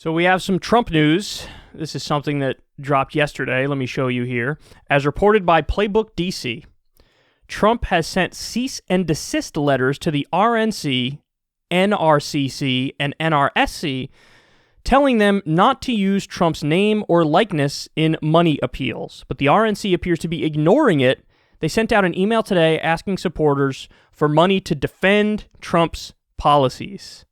So we have some Trump news. This is something that dropped yesterday. Let me show you here. As reported by Playbook DC, Trump has sent cease and desist letters to the RNC, NRCC, and NRSC, telling them not to use Trump's name or likeness in money appeals. But the RNC appears to be ignoring it. They sent out an email today asking supporters for money to defend Trump's policies.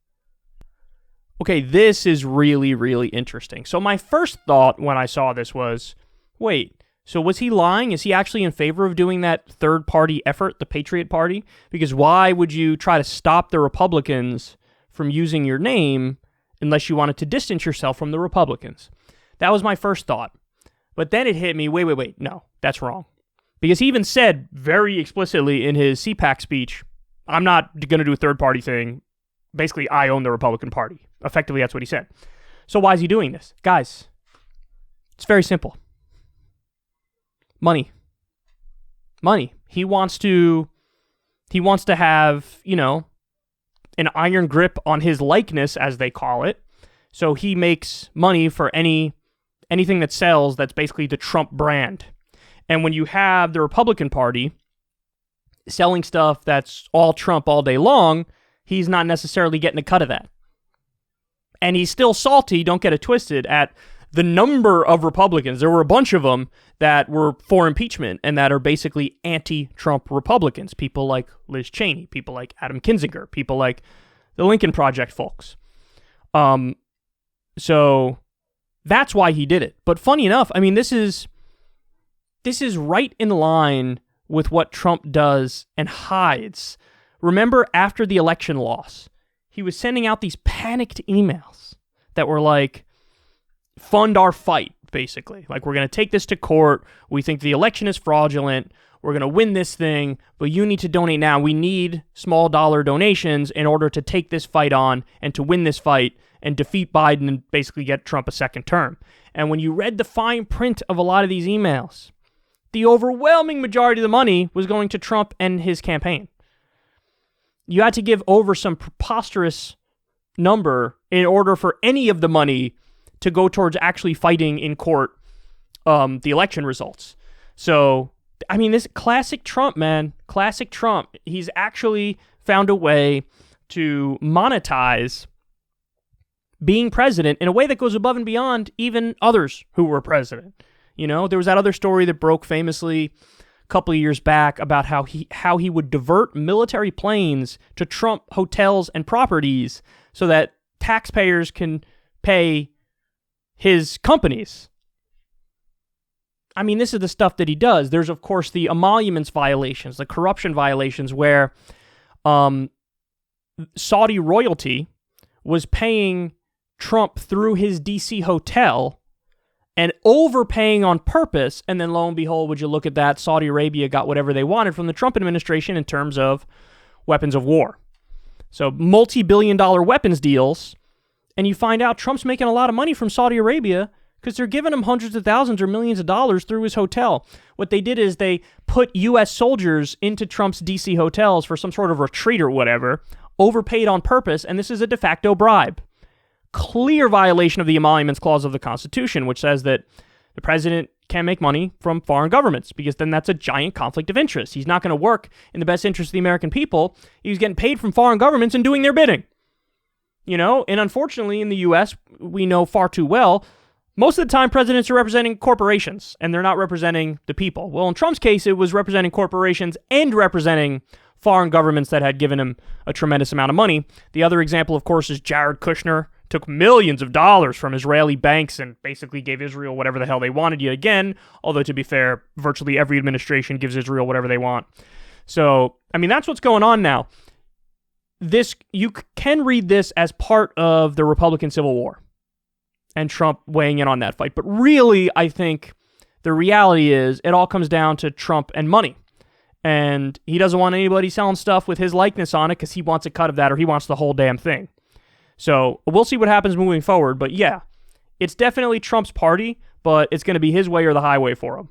Okay, this is really, really interesting. So my first thought when I saw this was, wait, so was he lying? Is he actually in favor of doing that third-party effort, the Patriot Party? Because why would you try to stop the Republicans from using your name unless you wanted to distance yourself from the Republicans? That was my first thought. But then it hit me, wait, no, that's wrong. Because he even said very explicitly in his CPAC speech, I'm not going to do a third-party thing. Basically, I own the Republican Party. Effectively, that's what he said. So why is he doing this? Guys, it's very simple. Money. He wants to have, an iron grip on his likeness, as they call it. So he makes money for anything that sells that's basically the Trump brand. And when you have the Republican Party selling stuff that's all Trump all day long, he's not necessarily getting a cut of that. And he's still salty, don't get it twisted, at the number of Republicans. There were a bunch of them that were for impeachment and that are basically anti-Trump Republicans. People like Liz Cheney, people like Adam Kinzinger, people like the Lincoln Project folks. So that's why he did it. But funny enough, I mean, this is right in line with what Trump does and hides. Remember, after the election loss, he was sending out these panicked emails that were like, fund our fight, basically. Like, we're going to take this to court. We think the election is fraudulent. We're going to win this thing, but you need to donate now. We need small dollar donations in order to take this fight on and to win this fight and defeat Biden and basically get Trump a second term. And when you read the fine print of a lot of these emails, the overwhelming majority of the money was going to Trump and his campaign. You had to give over some preposterous number in order for any of the money to go towards actually fighting in court the election results. So, I mean, this classic Trump, man. Classic Trump. He's actually found a way to monetize being president in a way that goes above and beyond even others who were president. There was that other story that broke famously couple of years back about how he would divert military planes to Trump hotels and properties so that taxpayers can pay his companies. I mean, this is the stuff that he does. There's, of course, the emoluments violations, the corruption violations where Saudi royalty was paying Trump through his DC hotel and overpaying on purpose, and then lo and behold, would you look at that, Saudi Arabia got whatever they wanted from the Trump administration in terms of weapons of war. So multi-billion-dollar weapons deals, and you find out Trump's making a lot of money from Saudi Arabia because they're giving him hundreds of thousands or millions of dollars through his hotel. What they did is they put U.S. soldiers into Trump's D.C. hotels for some sort of retreat or whatever, overpaid on purpose, and this is a de facto bribe. Clear violation of the emoluments clause of the Constitution, which says that the president can't make money from foreign governments because then that's a giant conflict of interest. He's not going to work in the best interest of the American people. He's getting paid from foreign governments and doing their bidding. And unfortunately in the U.S., we know far too well, most of the time presidents are representing corporations and they're not representing the people. Well, in Trump's case, it was representing corporations and representing foreign governments that had given him a tremendous amount of money. The other example, of course, is Jared Kushner. Took millions of dollars from Israeli banks and basically gave Israel whatever the hell they wanted yet again, although to be fair, virtually every administration gives Israel whatever they want. So, I mean, that's what's going on now. You can read this as part of the Republican Civil War and Trump weighing in on that fight. But really, I think the reality is it all comes down to Trump and money. And he doesn't want anybody selling stuff with his likeness on it because he wants a cut of that or he wants the whole damn thing. So we'll see what happens moving forward. But yeah, it's definitely Trump's party, but it's going to be his way or the highway for him.